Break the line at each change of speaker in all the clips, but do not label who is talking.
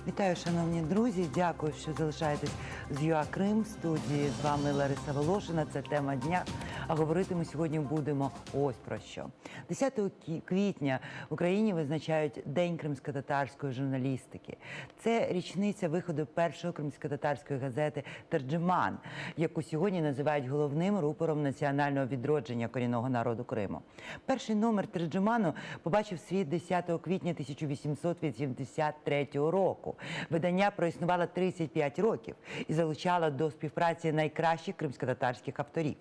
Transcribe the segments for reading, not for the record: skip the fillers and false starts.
Вітаю, шановні друзі. Дякую, що залишаєтесь з ЮА Крим. В студії з вами Лариса Волошина. Це тема дня. А говорити ми сьогодні будемо ось про що. 10 квітня в Україні визначають День кримськотатарської журналістики. Це річниця виходу першої кримськотатарської газети «Терджеман», яку сьогодні називають головним рупором національного відродження корінного народу Криму. Перший номер «Терджеману» побачив світ 10 квітня 1883 року. Видання проіснувало 35 років і залучало до співпраці найкращих кримськотатарських авторів.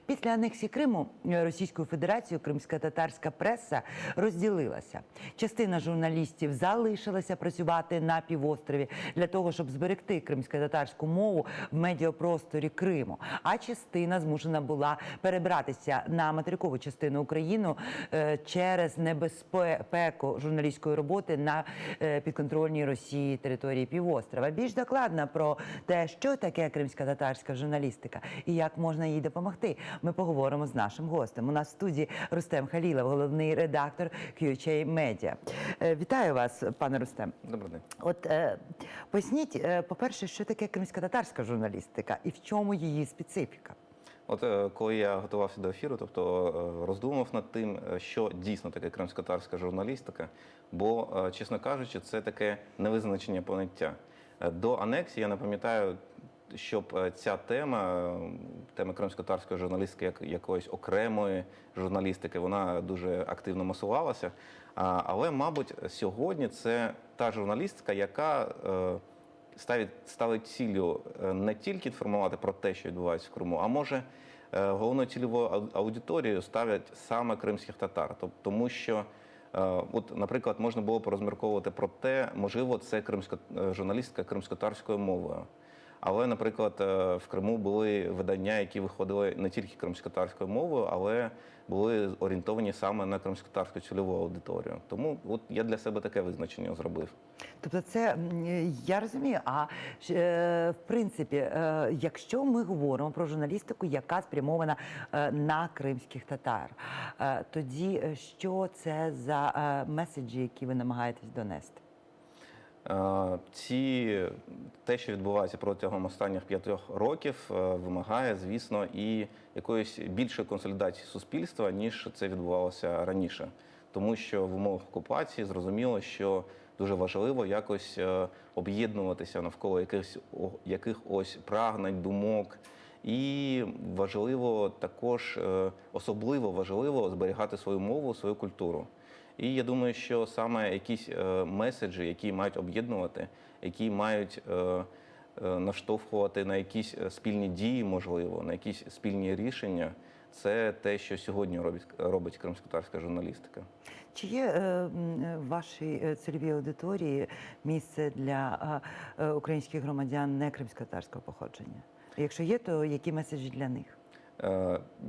Після анексії Криму Російською Федерацією кримськотатарська преса розділилася. Частина журналістів залишилася працювати на півострові для того, щоб зберегти кримськотатарську мову в медіапросторі Криму, а частина змушена була перебратися на материкову частину України через небезпеку журналістської роботи на підконтрольній Росії території півострова. Більш докладно про те, що таке кримськотатарська журналістика і як можна їй допомогти, ми поговоримо з нашим гостем. У нас в студії Рустем Халілов, головний редактор QHA Media. Вітаю вас, пане Рустем.
Добрий день.
От поясніть, по-перше, що таке кримськотатарська журналістика і в чому її специфіка?
От коли я готувався до ефіру, тобто роздумав над тим, що дійсно таке кримськотатарська журналістика, бо, чесно кажучи, це таке невизначення поняття. До анексії, я не пам'ятаю, щоб ця тема кримськотатарської журналістики, як якоїсь окремої журналістики, вона дуже активно масувалася. Але, мабуть, сьогодні це та журналістика, яка ставить ціллю не тільки інформувати про те, що відбувається в Криму, а може головною цільовою аудиторією ставлять саме кримських татар. Тому що, от, наприклад, можна було порозмірковувати про те, можливо, це журналістика кримськотатарською мовою. Але, наприклад, в Криму були видання, які виходили не тільки кримськотатарською мовою, але були орієнтовані саме на кримськотатарську цільову аудиторію. Тому от я для себе таке визначення зробив.
Тобто це, я розумію, а в принципі, якщо ми говоримо про журналістику, яка спрямована на кримських татар, тоді що це за меседжі, які ви намагаєтесь донести?
Те, що відбувається протягом останніх 5 років, вимагає, звісно, і якоїсь більшої консолідації суспільства, ніж це відбувалося раніше. Тому що в умовах окупації зрозуміло, що дуже важливо якось об'єднуватися навколо якихось прагнень, думок. І важливо також, особливо важливо зберігати свою мову, свою культуру. І я думаю, що саме якісь меседжі, які мають об'єднувати, які мають наштовхувати на якісь спільні дії, можливо, на якісь спільні рішення, це те, що сьогодні робить кримськотатарська журналістика.
Чи є в вашій цільовій аудиторії місце для українських громадян не кримськотатарського походження? Якщо є, то які меседжі для них?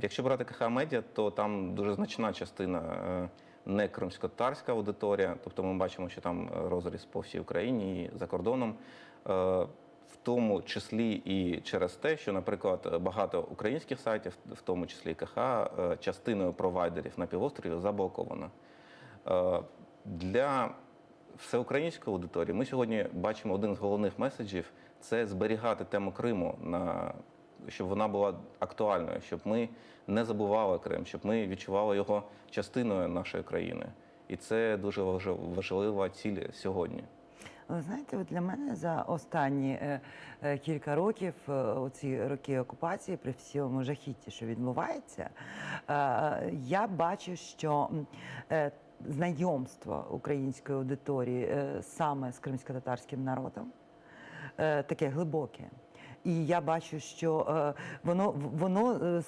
Якщо брати КХ Медіа, то там дуже значна частина не кримськотатарська аудиторія, тобто ми бачимо, що там розріз по всій Україні і за кордоном, в тому числі і через те, що, наприклад, багато українських сайтів, в тому числі і КХ, частиною провайдерів на півострові заблоковано. Для всеукраїнської аудиторії ми сьогодні бачимо один з головних меседжів – це зберігати тему Криму, щоб вона була актуальною, щоб ми не забували Крим, щоб ми відчували його частиною нашої країни. І це дуже важлива ціль сьогодні.
Ви знаєте, от для мене за останні кілька років, оці роки окупації, при всьому жахітті, що відбувається, я бачу, що знайомство української аудиторії саме з кримськотатарським народом таке глибоке. І я бачу, що воно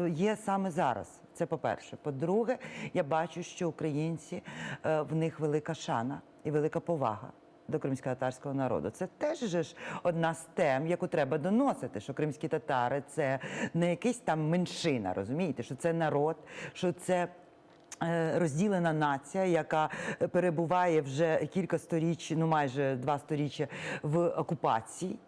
є саме зараз. Це по-перше. По-друге, я бачу, що українці, в них велика шана і велика повага до кримськотатарського народу. Це теж ж одна з тем, яку треба доносити, що кримські татари – це не якась там меншина, розумієте? Що це народ, що це розділена нація, яка перебуває вже кілька сторіч, ну майже 2 сторіччя в окупації.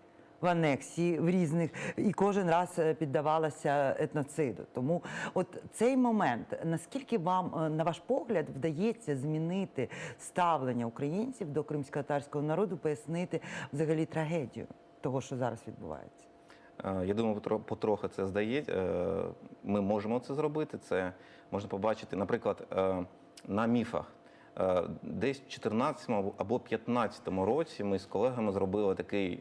в анексії в різних, і кожен раз піддавалася етноциду. Тому от цей момент, наскільки вам, на ваш погляд, вдається змінити ставлення українців до кримськотатарського народу, пояснити взагалі трагедію того, що зараз відбувається?
Я думаю, потрохи це здається. Ми можемо це зробити. Це можна побачити, наприклад, на міфах. Десь в 2014 або 2015 році ми з колегами зробили такий,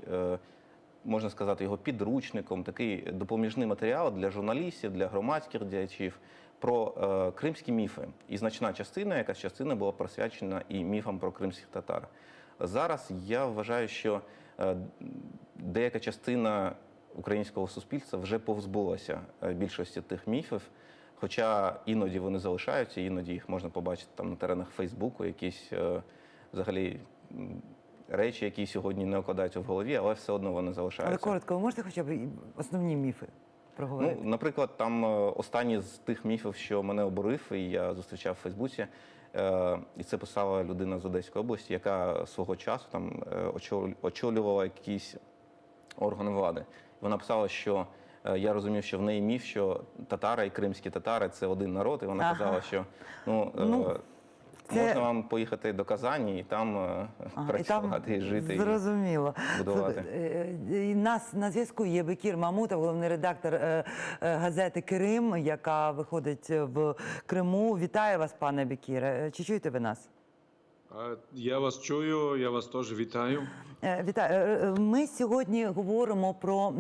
можна сказати, його підручником, такий допоміжний матеріал для журналістів, для громадських діячів про кримські міфи. І значна частина, якась частина була присвячена і міфам про кримських татар. Зараз я вважаю, що деяка частина українського суспільства вже повзбулася більшості тих міфів, хоча іноді вони залишаються, іноді їх можна побачити там на теренах Фейсбуку, якісь взагалі речі, які сьогодні не укладаються в голові, але все одно вони залишаються.
Але коротко, ви можете хоча б основні міфи проговорити?
Ну, наприклад, там останній з тих міфів, що мене обурив, і я зустрічав в Фейсбуці, і це писала людина з Одеської області, яка свого часу там очолювала якісь органи влади. Вона писала, що я розумів, що в неї міф, що татари і кримські татари – це один народ, і вона казала, що можна вам поїхати до Казані і там працювати, і жити,
зрозуміло.
І будувати.
І нас на зв'язку є Бекір Мамутов, головний редактор газети «Крим», яка виходить в Криму. Вітаю вас, пане Бекіре. Чи чуєте ви нас?
Я вас чую, я вас теж вітаю.
Вітаю. Ми сьогодні говоримо про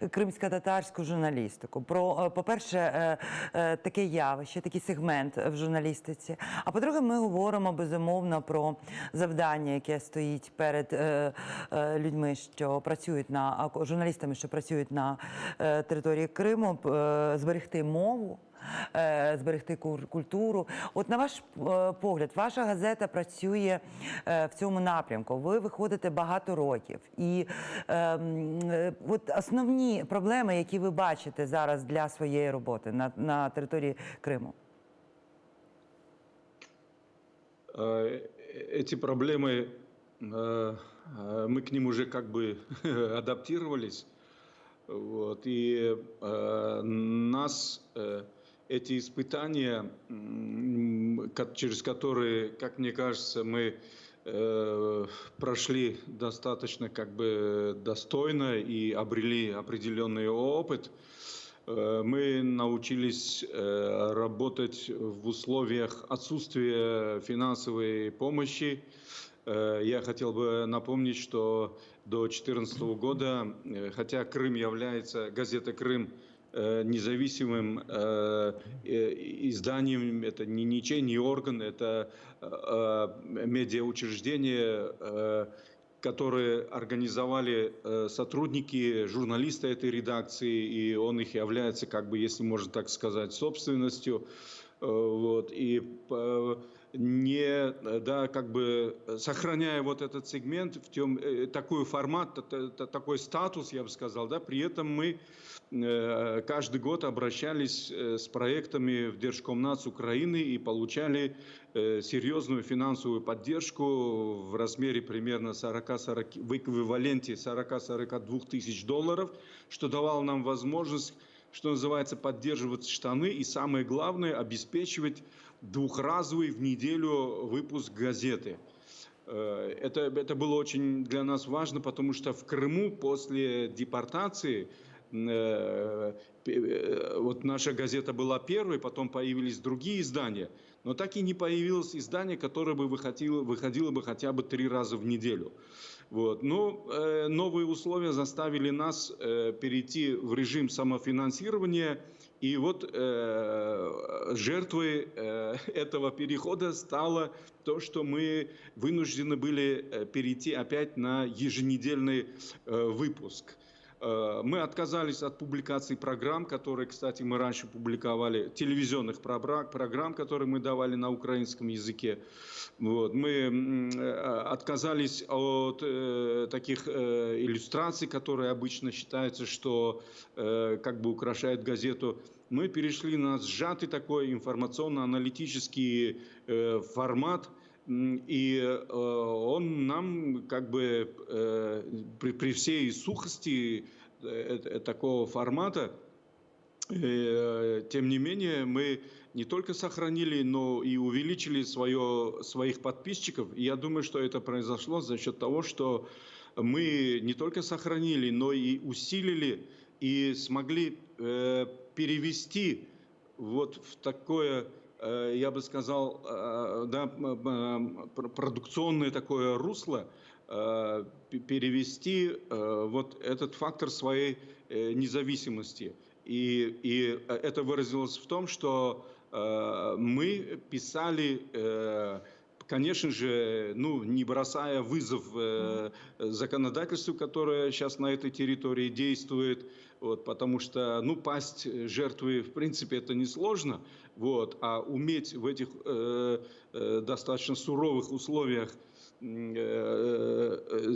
кримськотатарську журналістику, про, по-перше, таке явище, такий сегмент в журналістиці. А по-друге, ми говоримо, безумовно, про завдання, яке стоїть перед людьми, що працюють журналістами, що працюють на території Криму, зберегти мову, зберегти культуру. От на ваш погляд, ваша газета працює в цьому напрямку. Ви виходите багато років. І от основні проблеми, які ви бачите зараз для своєї роботи на території Криму?
Эти проблемы, мы к ним уже как бы адаптировались. Вот, и нас эти испытания, через которые, как мне кажется, мы прошли достаточно как бы достойно и обрели определенный опыт, мы научились работать в условиях отсутствия финансовой помощи. Я хотел бы напомнить, что до 2014 года, хотя Крым является, газета «Крым», независимым изданием, это не ничей, не орган, это медиаучреждение, которые организовали сотрудники, журналисты этой редакции, и он их является, как бы, если можно так сказать, собственностью. Вот, и как бы сохраняя вот этот сегмент, такой формат, такой статус, я бы сказал, да, при этом мы каждый год обращались с проектами в Держкомнадс Украины и получали серьезную финансовую поддержку в размере примерно в эквиваленте 40-42 тысяч долларов, что давало нам возможность, что называется, поддерживать штаны и, самое главное, обеспечивать двухразовый в неделю выпуск газеты. Это было очень для нас важно, потому что в Крыму после депортации вот наша газета была первой, потом появились другие издания, но так и не появилось издание, которое бы выходило бы хотя бы 3 раза в неделю. Вот. Но новые условия заставили нас перейти в режим самофинансирования. И вот жертвой этого перехода стало то, что мы вынуждены были перейти опять на еженедельный выпуск. Мы отказались от публикаций программ, которые, кстати, мы раньше публиковали, телевизионных программ, которые мы давали на украинском языке. Вот. Мы отказались от таких иллюстраций, которые обычно считаются, что как бы украшают газету. Мы перешли на сжатый такой информационно-аналитический формат, И он нам как бы при всей сухости такого формата, тем не менее, мы не только сохранили, но и увеличили своих подписчиков. И я думаю, что это произошло за счет того, что мы не только сохранили, но и усилили и смогли перевести вот в такое, я бы сказал, да, продукционное такое русло, перевести вот этот фактор своей независимости. И это выразилось в том, что мы писали, конечно же, ну, не бросая вызов законодательству, которое сейчас на этой территории действует, вот, потому что, ну, пасть жертвы, в принципе, это несложно, вот, а уметь в этих достаточно суровых условиях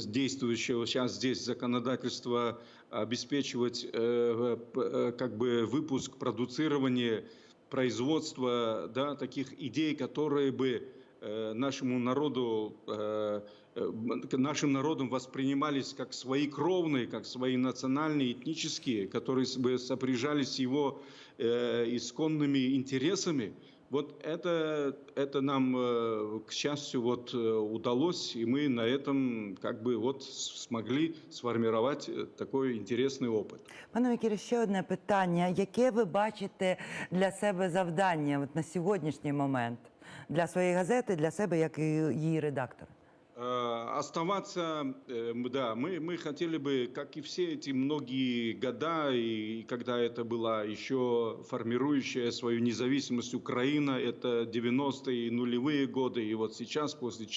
действующего сейчас здесь законодательства обеспечивать как бы выпуск, продуцирование, производство, да, таких идей, которые бы нашим народом воспринимались как свои кровные, как свои национальные, этнические, которые бы сопряжались с его исконными интересами. Вот это нам, к счастью, вот удалось, и мы на этом как бы вот смогли сформировать такой интересний опит.
Пане Вікіре, ще одне питання. Яке ви бачите для себе завдання от на сьогоднішній момент? Для своєї газети, для себе, як і її редактор?
Оставаться, да, мы хотели бы, как и все эти многие года, и когда это была еще формирующая свою независимость Украина, это 90-е и нулевые годы, и вот сейчас, после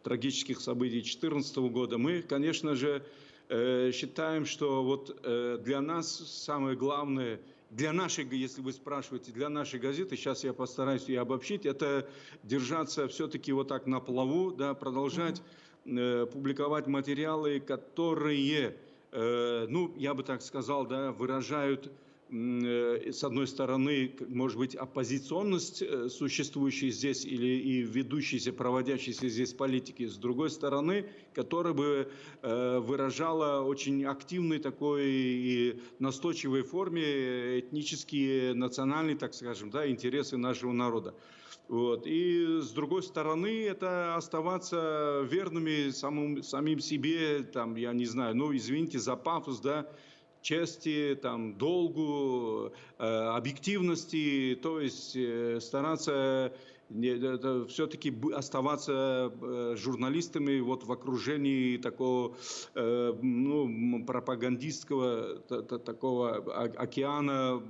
трагических событий 2014 года, мы, конечно же, считаем, что вот для нас самое главное, для нашей, если вы спрашиваете, для нашей газеты, сейчас я постараюсь ее обобщить, это держаться все-таки вот так на плаву, да, продолжать публиковать материалы, которые, ну, я бы так сказал, да, выражают, с одной стороны, может быть, оппозиционность существующей здесь и ведущейся, проводящейся здесь политики, с другой стороны, которая бы выражала очень активной такой и настойчивой форме этнические, национальные, так скажем, да, интересы нашего народа. Вот. И с другой стороны, это оставаться верными самим себе, там, я не знаю, ну, извините за пафос, да, чести, там, долгу, объективности, то есть стараться все-таки оставаться журналистами вот в окружении такого, ну, пропагандистского, такого океана,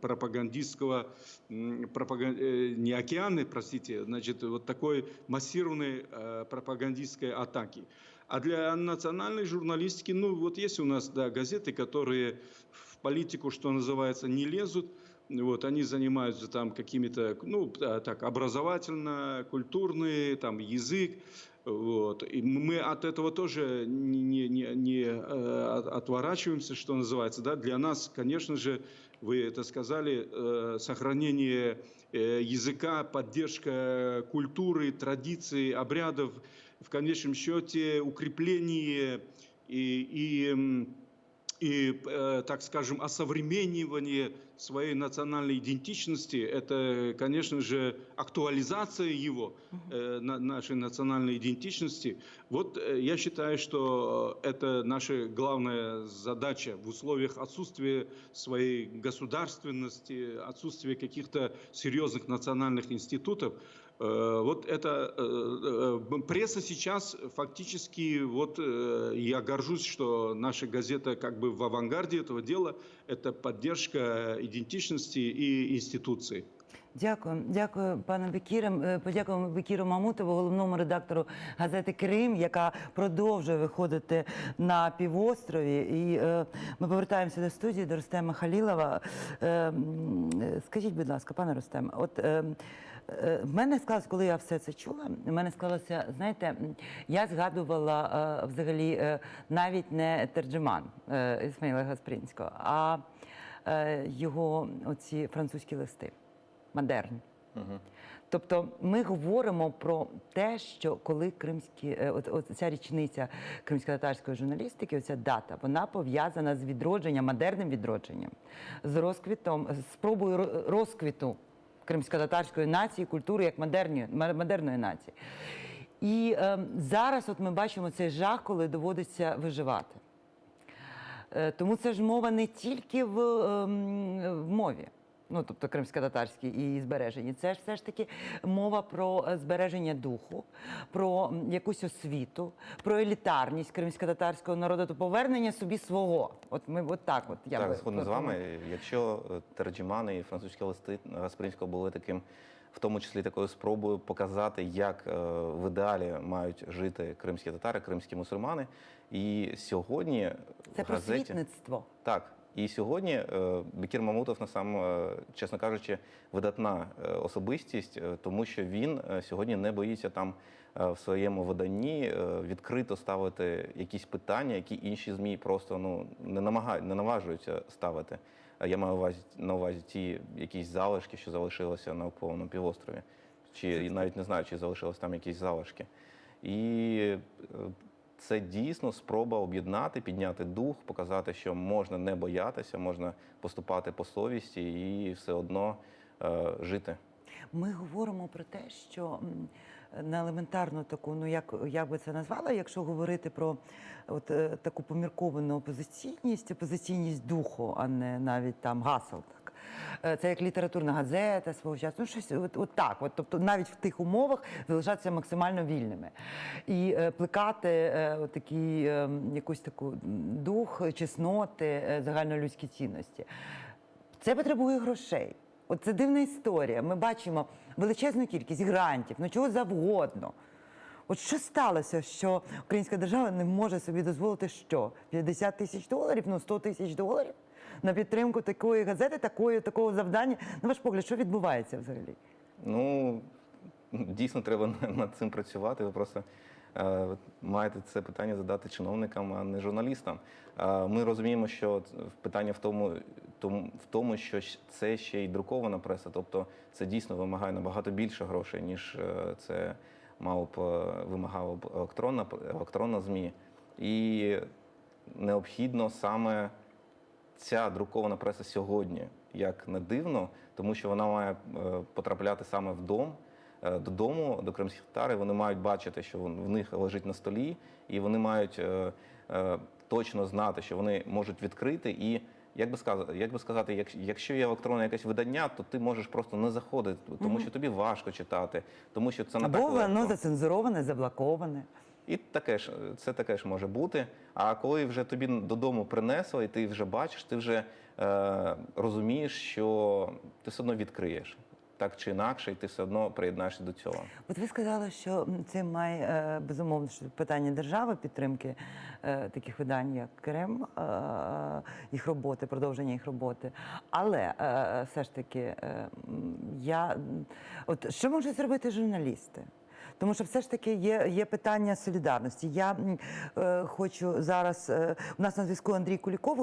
пропагандистского, не океана, простите, значит, вот такой массированной пропагандистской атаки. А для национальной журналистики, ну, вот есть у нас, да, газеты, которые в политику, что называется, не лезут. Вот, они занимаются там какими-то, ну, так, образовательно-культурные, там, язык. Вот. И мы от этого тоже не отворачиваемся, что называется. Да? Для нас, конечно же, вы это сказали, сохранение языка, поддержка культуры, традиций, обрядов, в конечном счете укрепление и, так скажем, осовременивание своей национальной идентичности, это, конечно же, актуализация его, нашей национальной идентичности. Вот я считаю, что это наша главная задача в условиях отсутствия своей государственности, отсутствия каких-то серьезных национальных институтов. Вот это пресса сейчас фактически, вот я горжусь, что наша газета как бы в авангарде этого дела, это поддержка идентичности и институций.
Дякую, дякую, пане Бекіре. Подякуємо Бекіру Мамутову, головному редактору газети «Крим», яка продовжує виходити на півострові. І ми повертаємося до студії, до Рустема Халілова. Скажіть, будь ласка, пане Рустем, от в мене склалося, коли я все це чула, в мене склалося, знаєте, я згадувала взагалі навіть не терджеман Ісмаїла Гаспринського, а його оці французькі листи. Модерн. Тобто ми говоримо про те, що коли ця річниця кримськотатарської журналістики, оця дата, вона пов'язана з відродженням, модерним відродженням, з розквітом, з спробою розквіту кримськотатарської нації, культури як модерної нації. І зараз от ми бачимо цей жах, коли доводиться виживати. Тому це ж мова не тільки в мові. Ну, тобто кримськотатарській і збереженні. Це ж все ж таки мова про збереження духу, про якусь освіту, про елітарність кримськотатарського народу, то повернення собі свого. От ми от так от.
Так, згоден з вами. Якщо Терджімани і французькі листи Гаспринського були таким, в тому числі такою спробою показати, як в ідеалі мають жити кримські татари, кримські мусульмани. І сьогодні
це
в газеті...
просвітництво.
Так. І сьогодні Бекір Мамутов, чесно кажучи, видатна особистість, тому що він сьогодні не боїться там в своєму виданні відкрито ставити якісь питання, які інші ЗМІ просто не наважуються ставити. Я маю на увазі ті якісь залишки, що залишилися на окупованому півострові. Чи навіть не знаю, чи залишились там якісь залишки. І це дійсно спроба об'єднати, підняти дух, показати, що можна не боятися, можна поступати по совісті і все одно жити.
Ми говоримо про те, що на елементарну таку, ну як би це назвала, якщо говорити про от таку помірковану опозиційність духу, а не навіть там гасел. Це як літературна газета свого часу, ну щось от так. От, тобто навіть в тих умовах залишатися максимально вільними. І плекати такий, якусь таку дух, чесноти, загальнолюдські цінності. Це потребує грошей. От це дивна історія. Ми бачимо величезну кількість грантів, ну чого завгодно. От що сталося, що українська держава не може собі дозволити що? 50 тисяч доларів, ну 100 тисяч доларів? На підтримку такої газети, такого завдання. На ваш погляд, що відбувається взагалі?
Ну, дійсно треба над цим працювати. Ви просто маєте це питання задати чиновникам, а не журналістам. Ми розуміємо, що питання в тому, що це ще й друкована преса. Тобто це дійсно вимагає набагато більше грошей, ніж це вимагала б електронна ЗМІ. І необхідно саме ця друкована преса сьогодні, як не дивно, тому що вона має потрапляти саме додому, до кримських татар. Вони мають бачити, що в них лежить на столі, і вони мають точно знати, що вони можуть відкрити. І, як би сказати, якщо є електронне якесь видання, то ти можеш просто не заходити, тому що тобі важко читати, тому що це не так легко.
Або воно зацензуроване, заблоковане.
І це таке ж може бути. А коли вже тобі додому принесли, і ти вже бачиш, ти вже розумієш, що ти все одно відкриєш. Так чи інакше, і ти все одно приєднаєшся до цього.
От ви сказали, що це має, безумовно, питання держави, підтримки таких видань, як Крим, їх роботи, продовження їх роботи. Але все ж таки, що можуть зробити журналісти? Тому що все ж таки є питання солідарності. Я хочу зараз, у нас на зв'язку Андрій Куліков,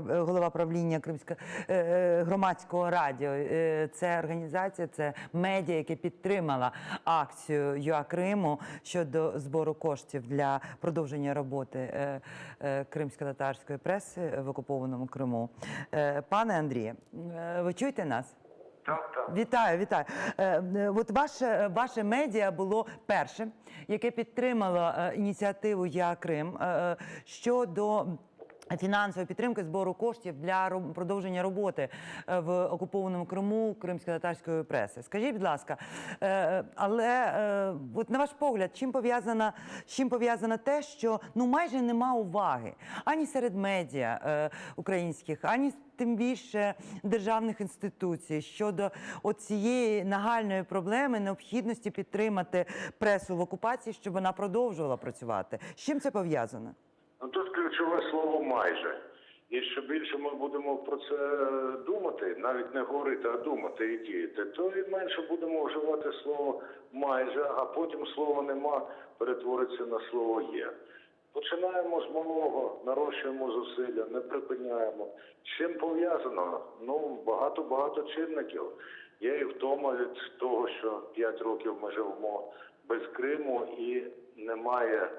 голова правління громадського радіо. Це організація, це медіа, яке підтримала акцію ЮА Криму щодо збору коштів для продовження роботи кримськотатарської преси в окупованому Криму. Пане Андріє, ви чуєте нас?
Так.
Вітаю. От ваше медіа було першим, яке підтримало ініціативу «Я Крим» щодо фінансової підтримки збору коштів для продовження роботи в окупованому Криму кримськотатарської преси. Скажіть, будь ласка, але от на ваш погляд, чим пов'язано те, що майже нема уваги ані серед медіа українських, ані тим більше державних інституцій щодо цієї нагальної проблеми необхідності підтримати пресу в окупації, щоб вона продовжувала працювати. З чим це пов'язано?
Тут ключове слово «майже». І що більше ми будемо про це думати, навіть не говорити, а думати і діяти, то і менше будемо вживати слово «майже», а потім слово «нема» перетвориться на слово «є». Починаємо з малого, нарощуємо зусилля, не припиняємо. З чим пов'язано? Багато чинників. Є і втома від того, що 5 років ми живемо без Криму і немає,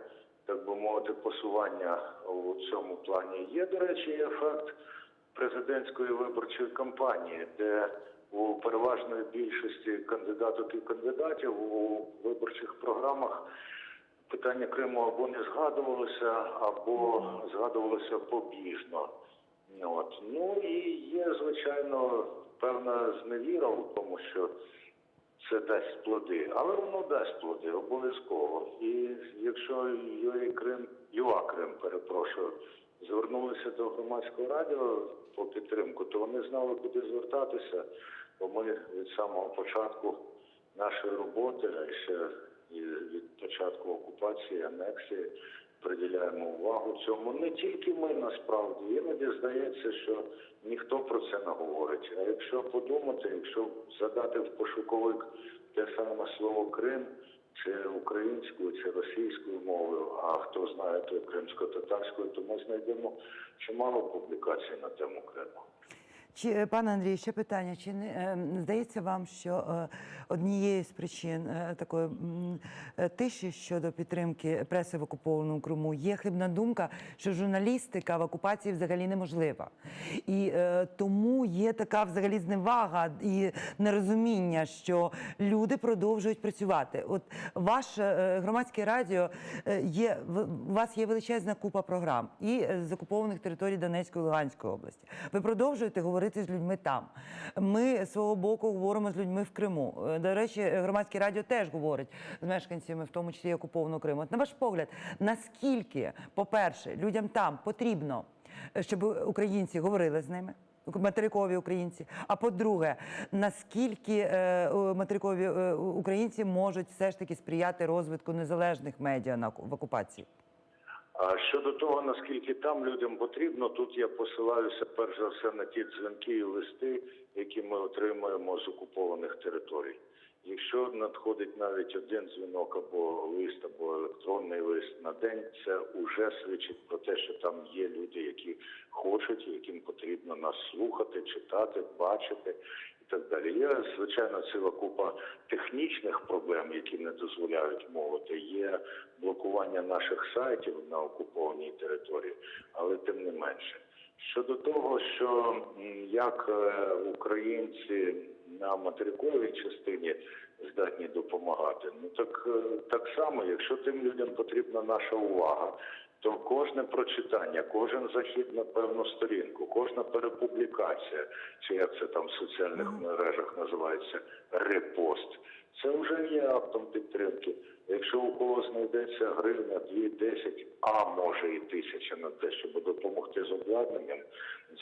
так би мовити, посування у цьому плані. Є, до речі, ефект президентської виборчої кампанії, де у переважної більшості кандидаток і кандидатів у виборчих програмах питання Криму або не згадувалося, або згадувалося побіжно. Ну і є, звичайно, певна зневіра у тому, що це дасть плоди, але воно дасть плоди обов'язково. І якщо ЮАКрим, звернулися до громадського радіо по підтримку, то вони знали, куди звертатися, бо ми від самого початку нашої роботи, ще і від початку окупації, анексії, приділяємо увагу цьому. Не тільки ми, насправді. Іноді здається, що ніхто про це не говорить. А якщо подумати, якщо задати в пошуковик те саме слово «Крим», чи українською, чи російською мовою, а хто знає, то кримсько-татарською, то ми знайдемо чимало публікацій на тему Криму.
Пане Андрію, ще питання. Чи не здається вам, що однією з причин такої тиші щодо підтримки преси в окупованому Криму є хибна думка, що журналістика в окупації взагалі неможлива? І тому є така взагалі зневага і нерозуміння, що люди продовжують працювати. От ваше громадське радіо, у вас є величезна купа програм і з окупованих територій Донецької і Луганської області. Ви продовжуєте говорити з людьми там. Ми з свого боку говоримо з людьми в Криму. До речі, громадське радіо теж говорить з мешканцями, в тому числі окупованого Криму. От на ваш погляд, наскільки, по-перше, людям там потрібно, щоб українці говорили з ними, материкові українці, а по-друге, наскільки материкові українці можуть все ж таки сприяти розвитку незалежних медіа в окупації?
А щодо того, наскільки там людям потрібно, тут я посилаюся перш за все на ті дзвінки і листи, які ми отримуємо з окупованих територій. Якщо надходить навіть один дзвінок або лист, або електронний лист на день, це вже свідчить про те, що там є люди, які хочуть, яким потрібно нас слухати, читати, бачити і так далі. Є, звичайно, ціла купа технічних проблем, які не дозволяють мовити. Є блокування наших сайтів на окупованій території, але тим не менше. Щодо того, що як українці на материковій частині здатні допомагати, ну так само, якщо тим людям потрібна наша увага, то кожне прочитання, кожен захід на певну сторінку, кожна перепублікація, чи як це там в соціальних мережах називається, репост, це вже є актом підтримки. Якщо у когось знайдеться гривня, 2, 10, а може і 1000 на те, щоб допомогти з обладнанням,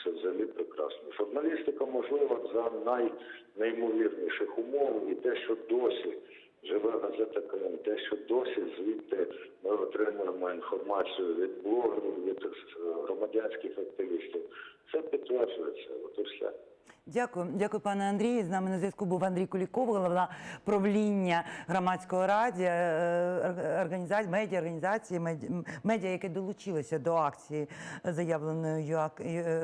це взагалі прекрасно. Журналістика можлива за найнеймовірніших умов, і те, що досі живе газета «Крим», те, що досі звідти ми отримуємо інформацію від блогерів, від громадянських активістів, це підтверджується. От і все.
Дякую. Дякую, пане Андрію. З нами на зв'язку був Андрій Куліков, голова правління громадського радіо, медіаорганізації, медіа, яке долучилося до акції, заявленої ЮА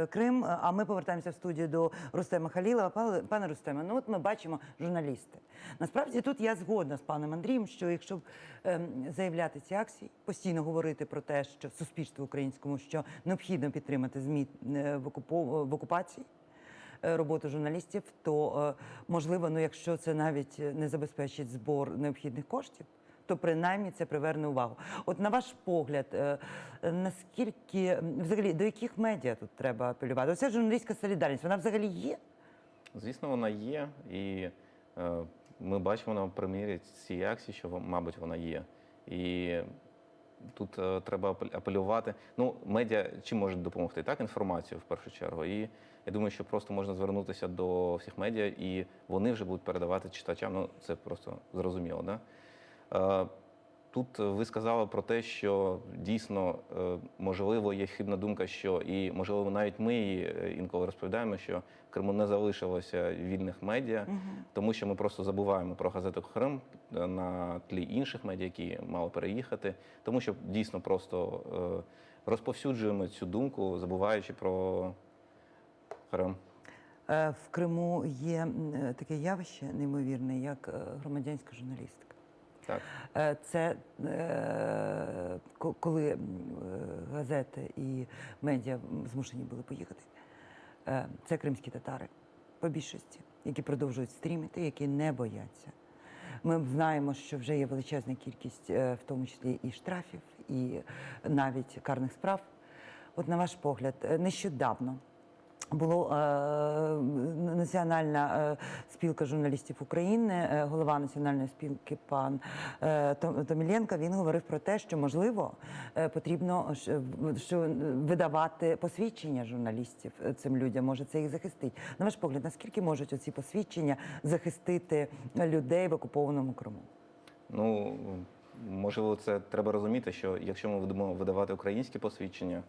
Крим. А ми повертаємося в студію до Рустема Халілова. Пане Рустеме, ну от ми бачимо журналісти. Насправді тут я згодна з паном Андрієм, що якщо заявляти ці акції, постійно говорити про те, що суспільству українському, що необхідно підтримати ЗМІ в окупації, роботу журналістів, то, можливо, ну, якщо це навіть не забезпечить збор необхідних коштів, то принаймні це приверне увагу. От на ваш погляд, наскільки, взагалі, до яких медіа тут треба апелювати? Оця журналістська солідарність, вона взагалі є?
Звісно, вона є, і ми бачимо на примірі цієї акції, що, мабуть, вона є. І тут треба апелювати. Ну, медіа чим можуть допомогти? Так, інформацію, в першу чергу. І я думаю, що просто можна звернутися до всіх медіа, і вони вже будуть передавати читачам. Ну, це просто зрозуміло, да? Тут ви сказали про те, що дійсно, можливо, є хибна думка, що і, можливо, навіть ми інколи розповідаємо, що в Криму не залишилося вільних медіа, тому що ми просто забуваємо про газету «Крим» на тлі інших медіа, які мали переїхати, тому що дійсно просто розповсюджуємо цю думку, забуваючи про Крим.
В Криму є таке явище неймовірне, як громадянська журналістика.
Так.
Це коли газети і медіа змушені були поїхати. Це кримські татари по більшості, які продовжують стрімити, які не бояться. Ми знаємо, що вже є величезна кількість, в тому числі і штрафів, і навіть карних справ. От на ваш погляд, нещодавно була Національна спілка журналістів України, голова Національної спілки пан Томіленко, він говорив про те, що, можливо, потрібно видавати посвідчення журналістів цим людям, може це їх захистить. На ваш погляд, наскільки можуть оці посвідчення захистити людей в окупованому Криму?
Ну, можливо, це треба розуміти, що якщо ми будемо видавати українські посвідчення,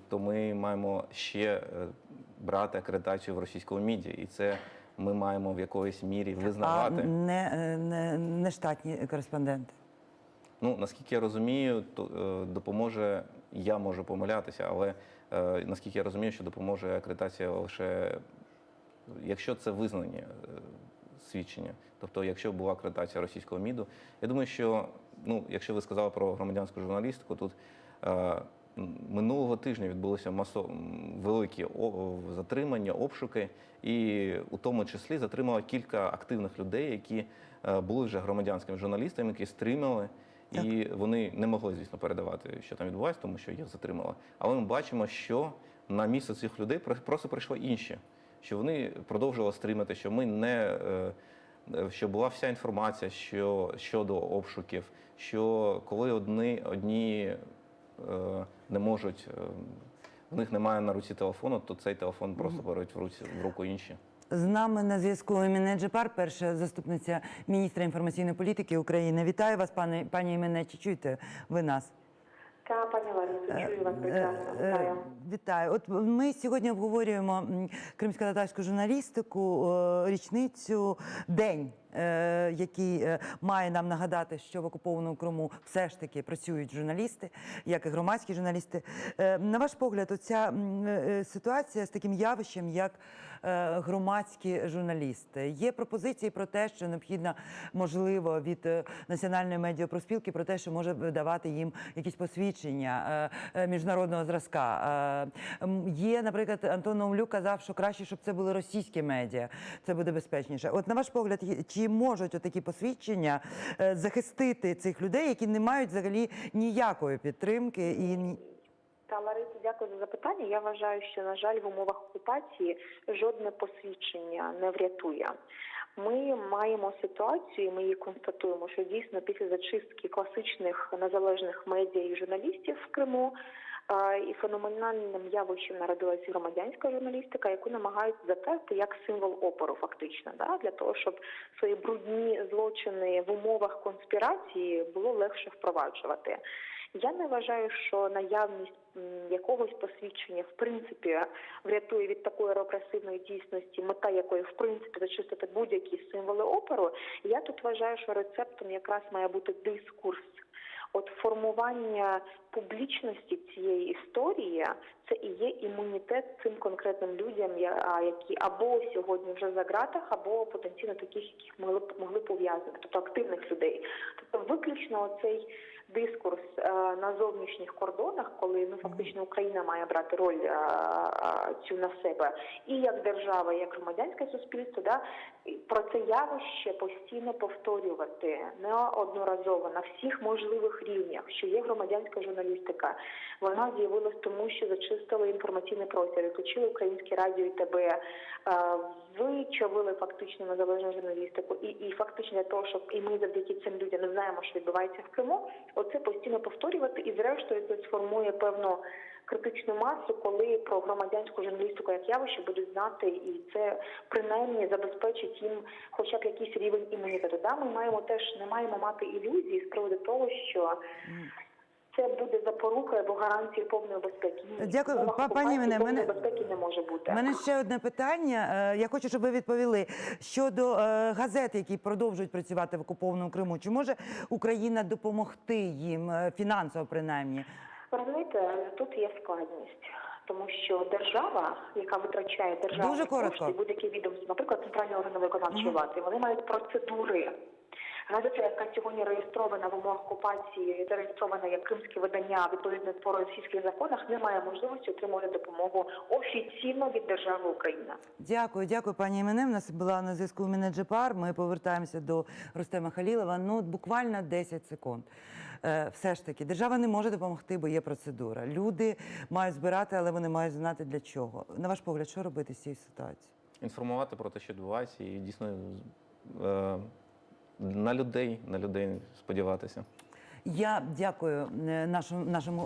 то ми маємо ще брати акредитацію в російському МІДі, і це ми маємо в якоїсь мірі визнавати.
А не штатні кореспонденти?
Ну, наскільки я розумію, то допоможе, я можу помилятися, але наскільки я розумію, що допоможе акредитація лише, якщо це визнані свідчення. Тобто, якщо була акредитація російського МІДу, я думаю, що, ну, якщо ви сказали про громадянську журналістику, тут минулого тижня відбулися великі затримання, обшуки, і у тому числі затримали кілька активних людей, які були вже громадянськими журналістами, які стримали, і вони не могли, звісно, передавати, що там відбувається, тому що їх затримали. Але ми бачимо, що на місце цих людей просто прийшли інші, що вони продовжували стримати, що була вся інформація щодо обшуків, що коли одні не можуть, в них немає на руці телефону, то цей телефон просто беруть в руку інші.
З нами на зв'язку Еміне Джепар, перша заступниця міністра інформаційної політики України. Вітаю вас, пані Еміне, чи чуєте ви нас?
Так, пані Ларисо, чую вас прекрасно. Вітаю.
Вітаю. От ми сьогодні обговорюємо кримсько-татарську журналістику, річницю, день, який має нам нагадати, що в окупованому Криму все ж таки працюють журналісти, як і громадські журналісти. На ваш погляд, оця ситуація з таким явищем, як громадські журналісти. Є пропозиції про те, що необхідно, можливо, від Національної медіапроспілки про те, що може видавати їм якісь посвідчення міжнародного зразка. Є, наприклад, Антон Наумлюк казав, що краще, щоб це були російські медіа, це буде безпечніше. От на ваш погляд, чи можуть отакі посвідчення захистити цих людей, які не мають взагалі ніякої підтримки і...
Лариса, дякую за запитання. Я вважаю, що, на жаль, в умовах окупації жодне посвідчення не врятує. Ми маємо ситуацію, і ми її констатуємо, що дійсно після зачистки класичних незалежних медіа і журналістів в Криму і феноменальним явищем народилася громадянська журналістика, яку намагаються затерти як символ опору фактично, для того, щоб свої брудні злочини в умовах конспірації було легше впроваджувати. Я не вважаю, що наявність якогось посвідчення в принципі врятує від такої репресивної дійсності, мета якої в принципі зачистити будь-які символи опору. Я тут вважаю, що рецептом якраз має бути дискурс. От формування публічності цієї історії – це і є імунітет цим конкретним людям, які або сьогодні вже за ґратах, або потенційно таких, яких могли пов'язати, тобто активних людей. Тобто виключно цей дискурс на зовнішніх кордонах, коли фактично Україна має брати роль цю на себе, і як держава, і як громадянське суспільство, про це явище постійно повторювати неодноразово на всіх можливих рівнях, що є громадянська журналістика. Вона з'явилась тому, що зачистили інформаційний простір, відключили Українське радіо і ТБ, вичавили фактично незалежну журналістику, і фактично для того, щоб і ми завдяки цим людям не знаємо, що відбувається в Криму, оце постійно повторювати, і зрештою це сформує певну критичну масу, коли про громадянську журналістику як явище будуть знати, і це принаймні забезпечить їм хоча б якийсь рівень імунітету. Ми не маємо мати ілюзії з приводу того, що це буде запорукою або гарантією повної безпеки.
Дякую, пані Еміне.
Повної безпеки не може бути.
У мене ще одне питання. Я хочу, щоб ви відповіли щодо газет, які продовжують працювати в окупованому Криму. Чи може Україна допомогти їм фінансово, принаймні?
Розумієте, тут є складність. Тому що держава, яка витрачає
Дуже
державні
коротко.
кошти, будь-які відомства, наприклад, центральні органи виконавчої влади, вони мають процедури. Газета, яка сьогодні реєстрована в умовах окупації, зареєстрована як кримське видання, відповідно по російських законах, не має можливості отримувати допомогу офіційно від держави Україна.
Дякую, пані Імене. У нас була на зв'язку Мінеджипар. Ми повертаємося до Рустема Халілова. Ну, буквально 10 секунд. Все ж таки, держава не може допомогти, бо є процедура. Люди мають збирати, але вони мають знати для чого. На ваш погляд, що робити з цією ситуацією?
Інформувати про те, що відбувається, і дійсно на людей сподіватися.
Я дякую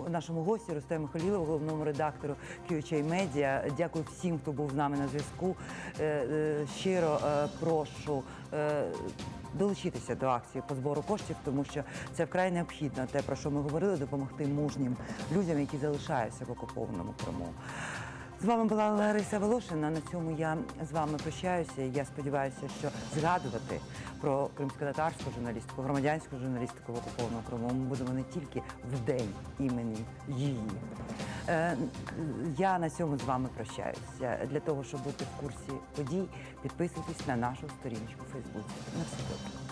нашому гостю Рустему Халілову, головному редактору QHA Media. Дякую всім, хто був з нами на зв'язку. Щиро прошу долучитися до акції по збору коштів, тому що це вкрай необхідно. Те, про що ми говорили, допомогти мужнім людям, які залишаються в окупованому Криму. З вами була Лариса Волошина. На цьому я з вами прощаюся. Я сподіваюся, що згадувати про кримськотатарську журналістику, громадянську журналістику в окупованому Криму ми будемо не тільки в день імені її. Я на цьому з вами прощаюся. Для того, щоб бути в курсі подій, підписуйтесь на нашу сторіночку у Фейсбуці. На все добре.